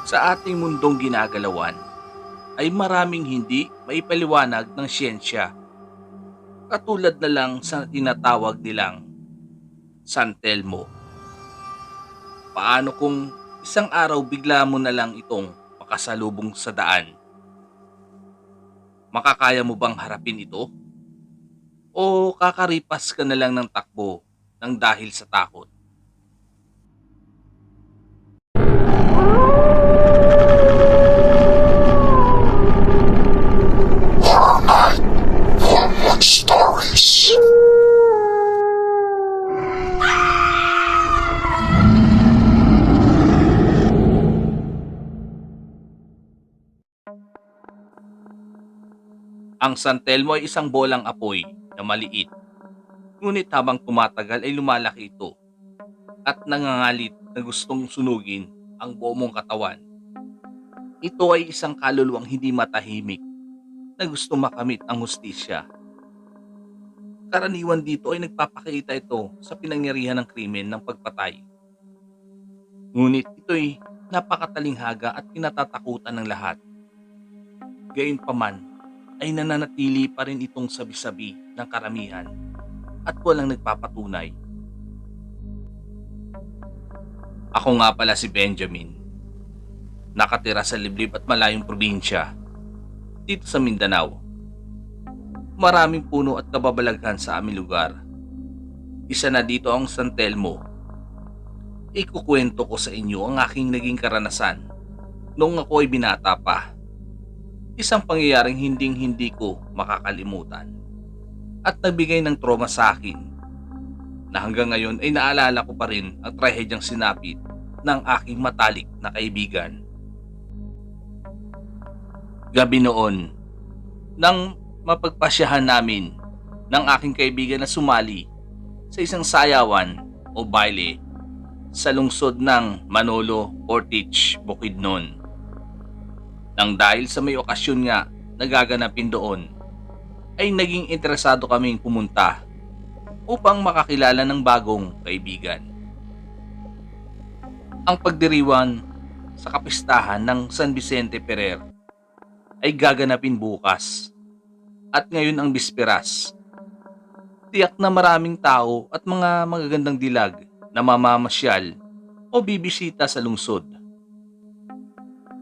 Sa ating mundong ginagalawan ay maraming hindi maipaliwanag ng siyensya, katulad na lang sa tinatawag nilang San Telmo. Paano kung isang araw bigla mo na lang itong makasalubong sa daan? Makakaya mo bang harapin ito? O kakaripas ka na lang ng takbo ng dahil sa takot? Stories. Ang San Telmo ay isang bolang apoy na maliit, ngunit habang tumatagal ay lumalaki ito at nangangalit na gustong sunugin ang buo mong katawan. Ito ay isang kaluluwang hindi matahimik na gusto makamit ang hustisya. Karaniwan dito ay nagpapakita ito sa pinangyarihan ng krimen ng pagpatay. Ngunit ito'y napakatalinghaga at kinatatakutan ng lahat. Gayunpaman ay nananatili pa rin itong sabi-sabi ng karamihan at walang nagpapatunay. Ako nga pala si Benjamin. Nakatira sa liblib at malayong probinsya dito sa Mindanao. Maraming puno at kababalaghan sa aming lugar. Isa na dito ang San Telmo. Ikukwento ko sa inyo ang aking naging karanasan noong ako ay binata pa. Isang pangyayaring hinding-hindi ko makakalimutan at nagbigay ng trauma sa akin na hanggang ngayon ay naalala ko pa rin ang trahedyang sinapit ng aking matalik na kaibigan. Gabi noon, nang mapagpasyahan namin ng aking kaibigan na sumali sa isang sayawan o baile sa lungsod ng Manolo, Ortiz, Bukidnon. Nang dahil sa may okasyon nga nagaganapin doon, ay naging interesado kaming pumunta upang makakilala ng bagong kaibigan. Ang pagdiriwan sa kapistahan ng San Vicente Ferrer ay gaganapin bukas. At ngayon ang bisperas. Tiyak na maraming tao at mga magagandang dilag na mamamasyal o bibisita sa lungsod.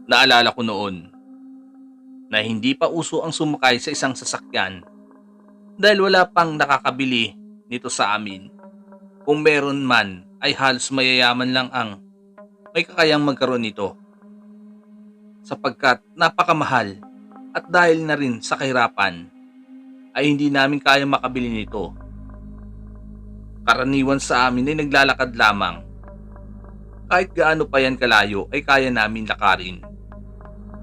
Naalala ko noon na hindi pa uso ang sumakay sa isang sasakyan dahil wala pang nakakabili nito sa amin. Kung meron man ay halos mayayaman lang ang may kakayang magkaroon nito. Sapagkat napakamahal at dahil na rin sa kahirapan ay hindi namin kaya makabili nito. Karaniwan sa amin ay naglalakad lamang. Kahit gaano pa yan kalayo ay kaya namin lakarin.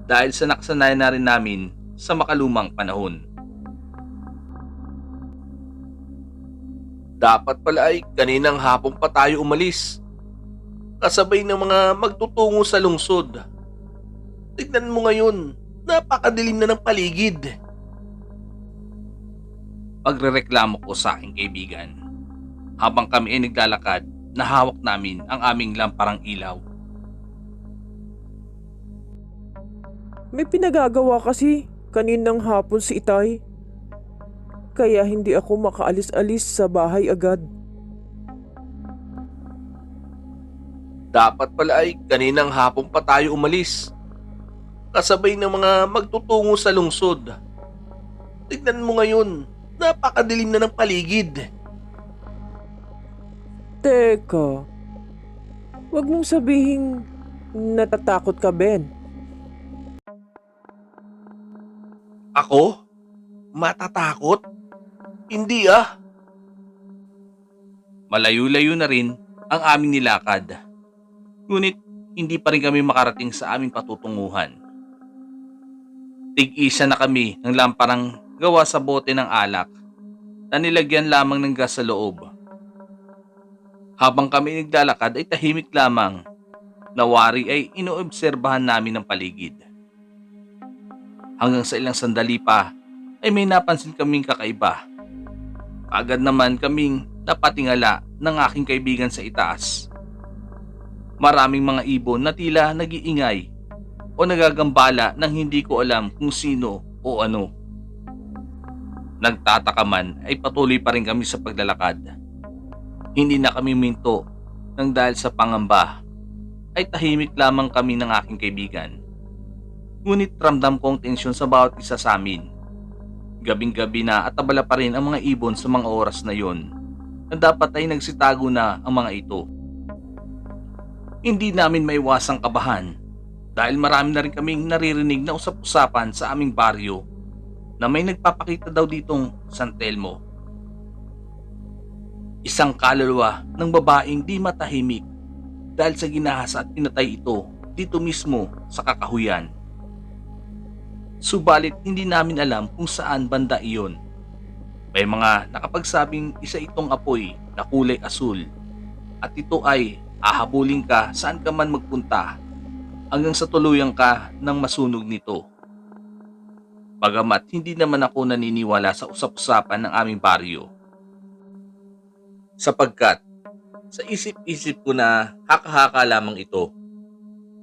Dahil sa nakasanayan na rin namin sa makalumang panahon. Dapat pala ay kaninang hapon pa tayo umalis. Kasabay ng mga magtutungo sa lungsod. Tignan mo ngayon, napakadilim na ng paligid. Pagrereklamo ko sa aking kaibigan habang kami ay naglalakad na hawak namin ang aming lamparang ilaw. May pinagagawa kasi kaninang hapon si Itay. Kaya hindi ako makaalis-alis sa bahay agad. Dapat pala ay kaninang hapon pa tayo umalis. Kasabay ng mga magtutungo sa lungsod. Tignan mo ngayon, napakadilim na ng paligid. Teka, wag mong sabihin natatakot ka, Ben. Ako? Matatakot? Hindi ah. Malayo-layo na rin ang aming nilakad. Ngunit hindi pa rin kami makarating sa aming patutunguhan. Tig-isa na kami ng lamparang gawa sa bote ng alak na nilagyan lamang ng gas sa loob. Habang kami naglalakad ay tahimik lamang. Nawari ay inoobserbahan namin ang paligid. Hanggang sa ilang sandali pa ay may napansin kaming kakaiba. Agad naman kaming napatingala ng aking kaibigan sa itaas. Maraming mga ibon na tila nag-iingay o nagagambala ng hindi ko alam kung sino o ano. Nagtataka man ay patuloy pa rin kami sa paglalakad. Hindi na kami minto nang dahil sa pangamba ay tahimik lamang kami ng aking kaibigan. Ngunit ramdam ko ang tensyon sa bawat isa sa amin. Gabing-gabi na at abala pa rin ang mga ibon sa mga oras na yon na dapat ay nagsitago na ang mga ito. Hindi namin maiwasang kabahan dahil marami na rin kaming naririnig na usap-usapan sa aming baryo na may nagpapakita daw ditong San Telmo. Isang kaluluwa ng babaeng di matahimik dahil sa ginahasa at pinatay ito dito mismo sa kakahuyan. Subalit hindi namin alam kung saan banda iyon. May mga nakapagsabing isa itong apoy na kulay asul at ito ay ahabulin ka saan ka man magpunta hanggang sa tuluyan ka ng masunog nito. Bagamat hindi naman ako naniniwala sa usap-usapan ng aming baryo. Sapagkat sa isip-isip ko na haka-haka lamang ito,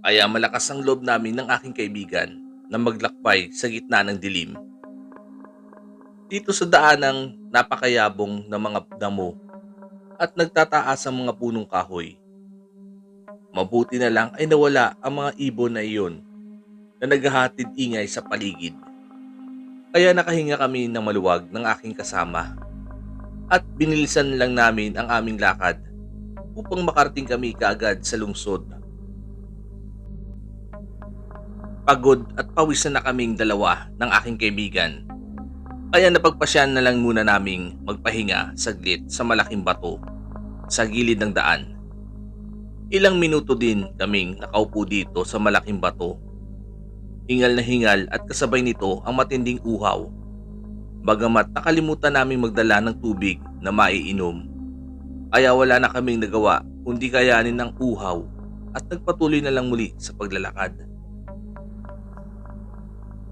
kaya malakas ang loob namin ng aking kaibigan na maglakbay sa gitna ng dilim. Dito sa daanang napakayabong na mga damo at nagtataas ang mga punong kahoy. Mabuti na lang ay nawala ang mga ibon na iyon na naghahatid ingay sa paligid. Kaya nakahinga kami ng maluwag ng aking kasama at binilisan lang namin ang aming lakad upang makarating kami kaagad sa lungsod. Pagod at pawisan na kaming dalawa ng aking kaibigan. Kaya napagpasyan na lang muna naming magpahinga saglit sa malaking bato sa gilid ng daan. Ilang minuto din kaming nakaupo dito sa malaking bato. Hingal na hingal at kasabay nito ang matinding uhaw. Bagamat nakalimutan naming magdala ng tubig na maiinom. Kaya wala na kaming nagawa kundi kayanin ng uhaw at nagpatuloy na lang muli sa paglalakad.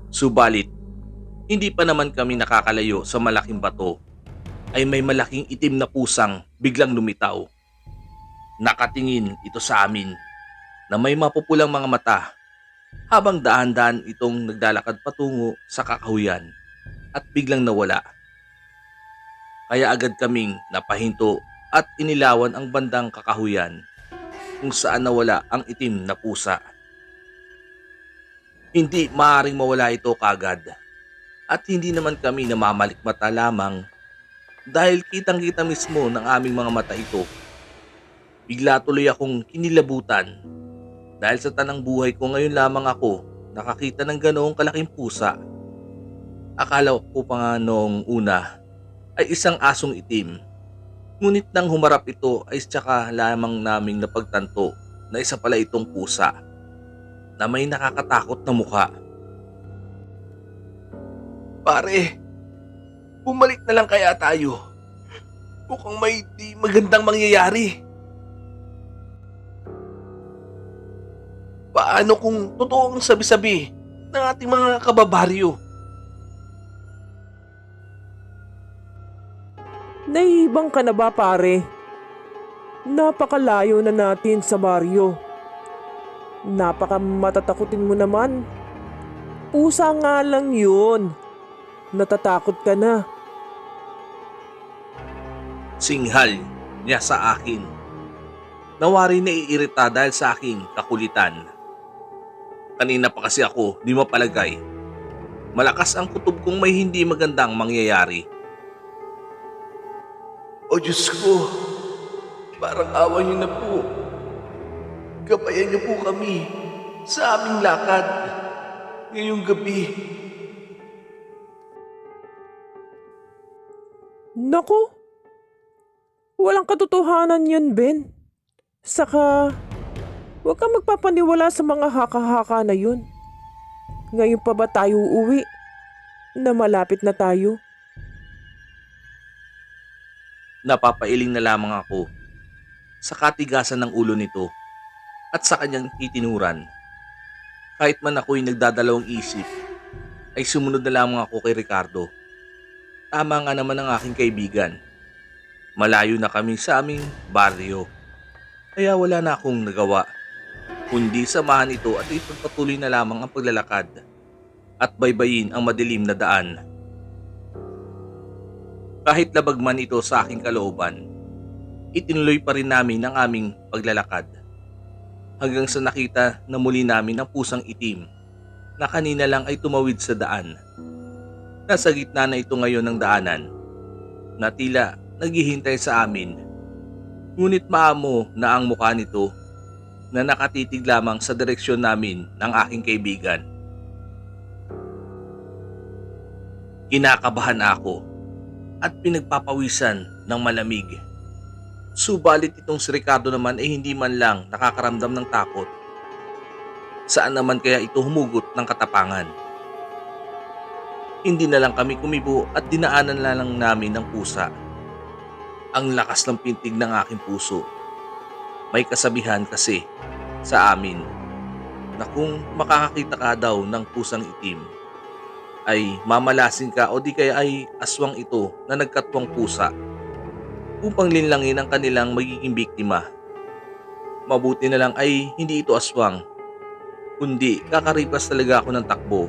Subalit, hindi pa naman kami nakakalayo sa malaking bato ay may malaking itim na pusang biglang lumitaw. Nakatingin ito sa amin na may mapupulang mga mata habang daan-daan itong naglalakad patungo sa kakahuyan at biglang nawala. Kaya agad kaming napahinto at inilawan ang bandang kakahuyan kung saan nawala ang itim na pusa. Hindi maaaring mawala ito kagad at hindi naman kami namamalikmata lamang dahil kitang-kita mismo ng aming mga mata ito. Bigla tuloy akong kinilabutan dahil sa tanang buhay ko ngayon lamang ako nakakita ng ganoong kalaking pusa. Akala ko pa nga noong una ay isang asong itim. Ngunit nang humarap ito ay tsaka lamang naming napagtanto na isa pala itong pusa na may nakakatakot na mukha. Pare, bumalik na lang kaya tayo. Mukhang may di magandang mangyayari. Paano kung totoo ang sabi-sabi ng ating mga kababaryo? Naihibang ka na ba, pare? Napakalayo na natin sa baryo. Napakamatatakutin mo naman. Pusa nga lang yun. Natatakot ka na. Singhal niya sa akin. Nawari na iirita dahil sa aking kakulitan. Kanina pa kasi ako di mapalagay. Malakas ang kutob kong may hindi magandang mangyayari. O Diyos ko, parang awa niyo na po. Gabayan niyo po kami sa aming lakad ngayong gabi. Naku, walang katotohanan yun, Ben. Saka, huwag kang magpapaniwala sa mga haka-haka na yun. Ngayon pa ba tayo uuwi? Na malapit na tayo. Napapailing na lamang ako sa katigasan ng ulo nito at sa kanyang titinuran. Kahit man ako'y nagdadalawang isip, ay sumunod na lamang ako kay Ricardo. Tama nga naman ang aking kaibigan. Malayo na kami sa aming baryo. Kaya wala na akong nagawa kundi samahan ito at ipagpatuloy na lamang ang paglalakad at baybayin ang madilim na daan. Kahit labag man ito sa aking kalooban, itinuloy pa rin namin ang aming paglalakad hanggang sa nakita na muli namin ang pusang itim na kanina lang ay tumawid sa daan. Nasa gitna na ito ngayon ng daanan na tila naghihintay sa amin. Ngunit maamo na ang mukha nito na nakatitig lamang sa direksyon namin ng aking kaibigan. Kinakabahan ako at pinagpapawisan ng malamig. Subalit itong si Ricardo naman ay hindi man lang nakakaramdam ng takot. Saan naman kaya ito humugot ng katapangan? Hindi na lang kami kumibo at dinaanan na lang namin ng pusa. Ang lakas ng pintig ng aking puso. May kasabihan kasi sa amin na kung makakakita ka daw ng pusang itim, ay mamalasin ka o di kaya ay aswang ito na nagkatwang pusa upang linlangin ang kanilang magiging biktima. Mabuti na lang ay hindi ito aswang, kundi kakaripas talaga ako ng takbo.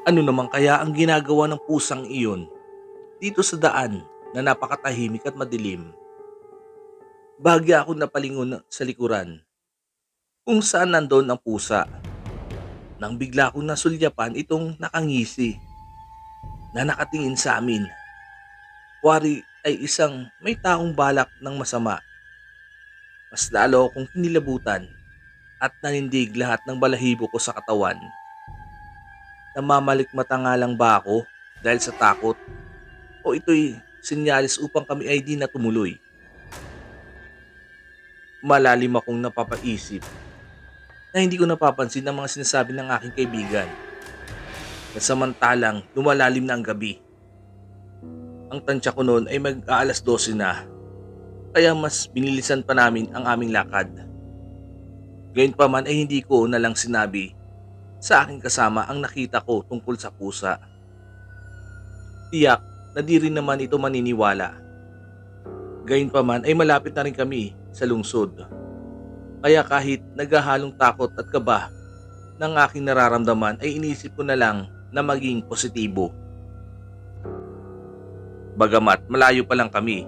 Ano naman kaya ang ginagawa ng pusang iyon dito sa daan na napakatahimik at madilim? Bahagya ako napalingon sa likuran kung saan nandoon ang pusa. Nang bigla kong nasulyapan itong nakangisi na nakatingin sa amin. Wari ay isang may taong balak ng masama. Mas lalo akong kinilabutan at nanindig lahat ng balahibo ko sa katawan. Namamalikmata nga lang ba ako dahil sa takot o ito'y sinyalis upang kami ay di na tumuloy? Malalim akong napapaisip na hindi ko napapansin ang mga sinasabi ng aking kaibigan. Samantalang lumalalim na ang gabi. Ang tansya ko noon ay mag-aalas 12 na, kaya mas binilisan pa namin ang aming lakad. Gayunpaman ay hindi ko na lang sinabi sa aking kasama ang nakita ko tungkol sa pusa. Tiyak na di rin naman ito maniniwala. Gayunpaman ay malapit na rin kami sa lungsod. Kaya kahit naghahalong takot at kaba ng aking nararamdaman ay inisip ko na lang na maging positibo. Bagamat malayo pa lang kami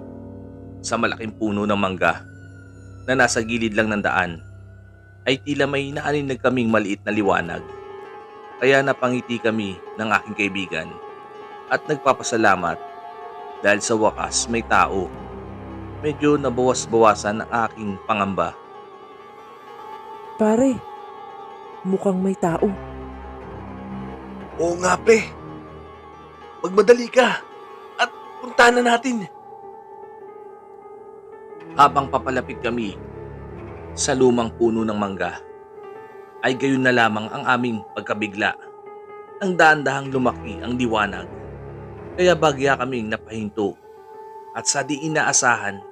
sa malaking puno ng mangga na nasa gilid lang ng daan, ay tila may naaninag kaming maliit na liwanag. Kaya napangiti kami ng aking kaibigan at nagpapasalamat dahil sa wakas may tao. Medyo nabawas-bawasan ang aking pangamba. Pare, mukhang may tao. Oo nga pre, magmadali ka at puntahan na natin. Habang papalapit kami sa lumang puno ng mangga, ay gayon na lamang ang aming pagkabigla. Ang daan-dahang lumaki ang liwanag, kaya bagya kaming napahinto at sa di inaasahan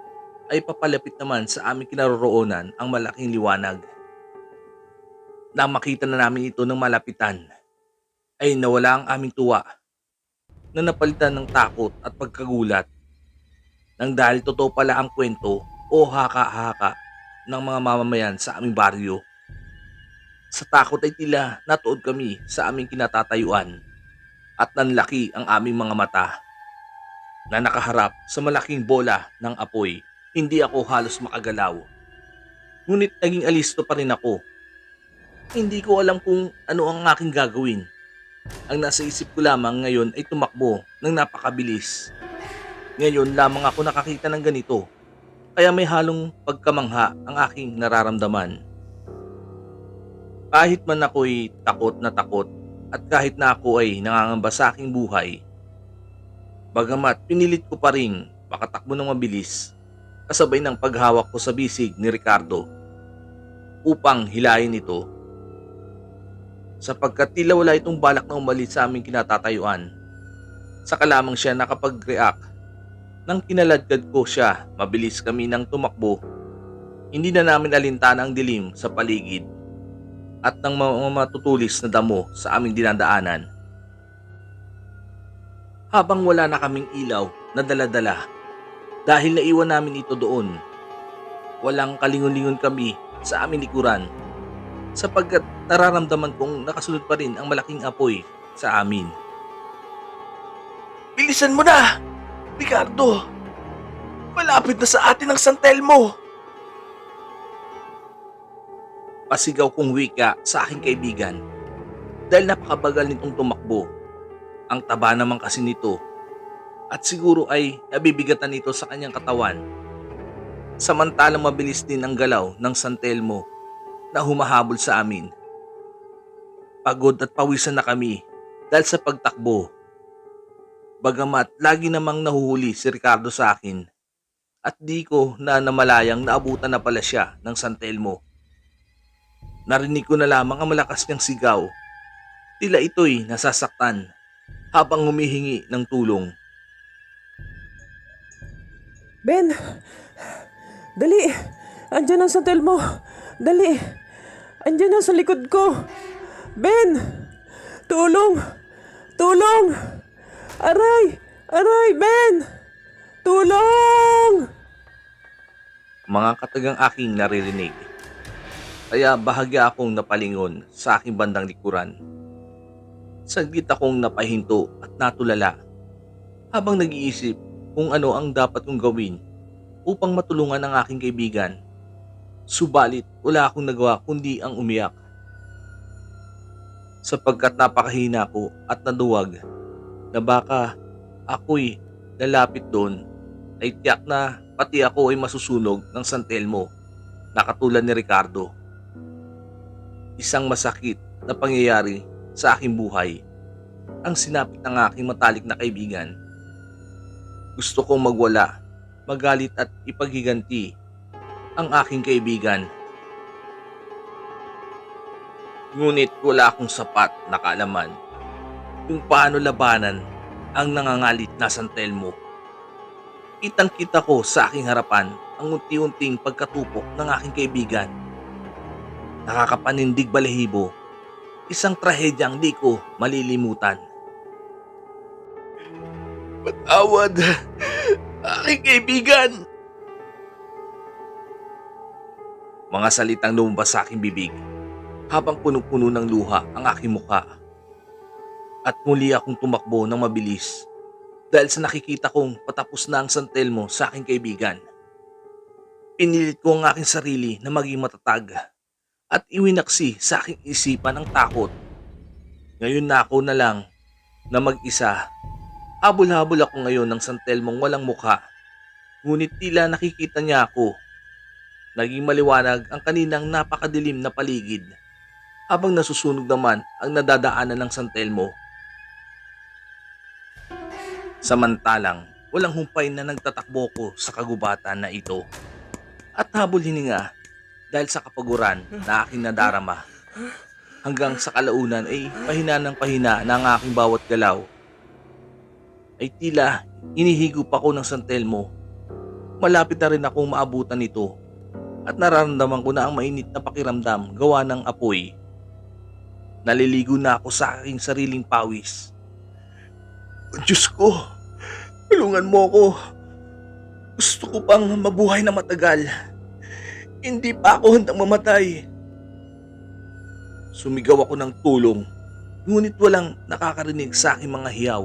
ay papalapit naman sa aming kinaroroonan ang malaking liwanag. Nang makita na namin ito ng malapitan, ay nawala ang aming tuwa na napalitan ng takot at pagkagulat nang dahil totoo pala ang kwento o haka-haka ng mga mamamayan sa aming baryo. Sa takot ay tila natuod kami sa aming kinatatayuan at nanlaki ang aming mga mata na nakaharap sa malaking bola ng apoy. Hindi ako halos makagalaw. Ngunit naging alisto pa rin ako. Hindi ko alam kung ano ang aking gagawin. Ang nasa isip ko lamang ngayon ay tumakbo ng napakabilis. Ngayon lamang ako nakakita ng ganito, kaya may halong pagkamangha ang aking nararamdaman. Kahit man ako'y takot na takot at kahit na ako ay nangangamba sa aking buhay, bagamat pinilit ko pa rin makatakbo ng mabilis kasabay ng paghawak ko sa bisig ni Ricardo upang hilahin ito, sapagkat tila wala itong balak na umalis sa aming kinatatayuan. Saka lamang siya nakapag-react. Nang kinaladkad ko siya, mabilis kami nang tumakbo. Hindi na namin alintana ang dilim sa paligid at ng mga matutulis na damo sa aming dinadaanan. Habang wala na kaming ilaw na dala-dala dahil naiwan namin ito doon, Walang kalingon-lingon kami sa aming likuran sapagkat nararamdaman kong nakasunod pa rin ang malaking apoy sa amin. Bilisan mo na, Ricardo! Malapit na sa atin ang San Telmo! Pasigaw kong wika sa aking kaibigan dahil napakabagal nitong tumakbo. Ang taba naman kasi nito at siguro ay nabibigatan nito sa kanyang katawan. Samantalang mabilis din ang galaw ng San Telmo na humahabol sa amin. Pagod at pawisan na kami dahil sa pagtakbo. Bagamat lagi namang nahuhuli si Ricardo sa akin at di ko na namalayang naabutan na pala siya ng San Telmo. Narinig ko na lamang ang malakas niyang sigaw. Tila ito'y nasasaktan habang humihingi ng tulong. Ben! Dali! Andyan ang San Telmo! Dali! Andyan na sa likod ko! Ben! Tulong! Tulong! Aray! Aray, Ben! Tulong! Mga katagang aking naririnig. Kaya bahagya akong napalingon sa aking bandang likuran. Saglit akong napahinto at natulala habang nag-iisip kung ano ang dapat kong gawin upang matulungan ang aking kaibigan. Subalit wala akong nagawa kundi ang umiyak. Sapagkat napakahina ko at naduwag na baka ako'y lalapit doon ay tiyak na pati ako ay masusunog ng San Telmo na katulad ni Ricardo. Isang masakit na pangyayari sa aking buhay ang sinapit ng aking matalik na kaibigan. Gusto kong magwala, magalit at ipaghiganti ang aking kaibigan. Ngunit wala akong sapat na kaalaman kung paano labanan ang nangangalit na San Telmo. Kitang-kita ko sa aking harapan ang unti-unting pagkatupok ng aking kaibigan. Nakakapanindig balahibo, isang trahedyang di ko malilimutan. Patawad, aking kaibigan! Mga salitang lumabas sa aking bibig habang punong-puno ng luha ang aking mukha. At muli akong tumakbo ng mabilis dahil sa nakikita kong patapos na ang San Telmo sa aking kaibigan. Pinilit ko ang aking sarili na maging matatag at iwinaksi sa aking isipan ang takot. Ngayon na ako na lang na mag-isa. Habol-habol ako ngayon ng San Telmong walang mukha. Ngunit tila nakikita niya ako. Naging maliwanag ang kaninang napakadilim na paligid habang nasusunog naman ang nadadaanan ng San Telmo. Samantalang walang humpay na nagtatakbo ko sa kagubatan na ito at habol hininga dahil sa kapaguran na aking nadarama. Hanggang sa kalaunan ay pahina ng pahina na ang aking bawat galaw. Ay tila inihigop ako ng San Telmo. Malapit na rin akong maabutan ito at nararamdaman ko na ang mainit na pakiramdam gawa ng apoy. Naliligo na ako sa aking sariling pawis. Diyos ko, tulungan mo ako. Gusto ko pang mabuhay na matagal. Hindi pa ako handang mamatay. Sumigaw ako ng tulong, ngunit walang nakakarinig sa aking mga hiyaw.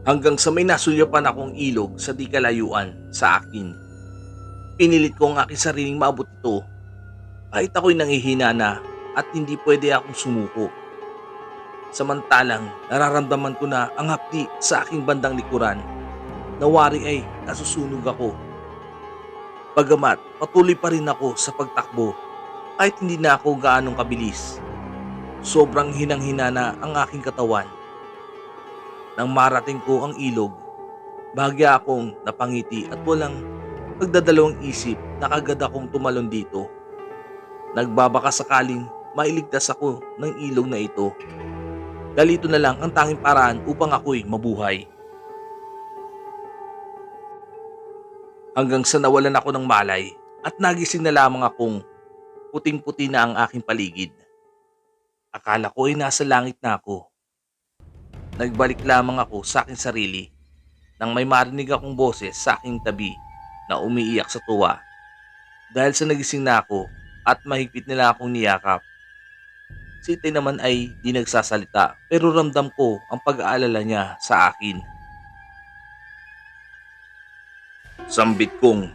Hanggang sa may nasulyapan akong ilog sa di kalayuan sa akin. Pinilit ko ang aking sariling maabot ito kahit ako'y nanghihina na at hindi pwede akong sumuko. Samantalang nararamdaman ko na ang hapdi sa aking bandang likuran. Nawari ay nasusunog ako. Bagamat patuloy pa rin ako sa pagtakbo kahit hindi na ako gaanong kabilis. Sobrang hinang-hina na ang aking katawan. Nang marating ko ang ilog, bahagya akong napangiti at walang pagdadalawang isip na kagad akong tumalon dito. Nagbabaka sakaling mailigtas ako ng ilog na ito. Dahil ito na lang ang tanging paraan upang ako'y mabuhay. Hanggang sa nawalan ako ng malay at nagising na lamang akong puting-puti na ang aking paligid. Akala ko ay nasa langit na ako. Nagbalik lamang ako sa aking sarili nang may marinig akong boses sa aking tabi na umiiyak sa tuwa dahil sa nagising na ako at mahigpit nila akong niyakap. Si Itay naman ay di nagsasalita pero ramdam ko ang pag-aalala niya sa akin. Sambit kong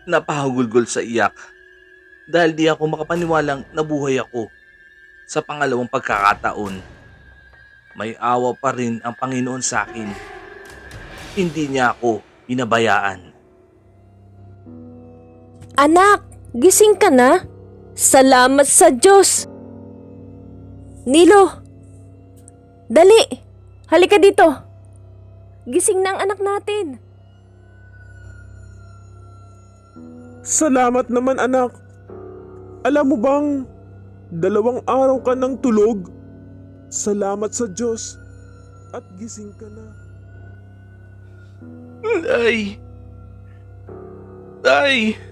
napahagulgol sa iyak dahil di ako makapaniwalang nabuhay ako. Sa pangalawang pagkakataon, may awa pa rin ang Panginoon sa akin. Hindi niya ako pinabayaan. Anak, gising ka na? Salamat sa Diyos! Nilo! Dali! Halika dito! Gising na ang anak natin! Salamat naman anak. Alam mo bang, 2 araw ka ng tulog? Salamat sa Diyos at gising ka na. Tay! Tay!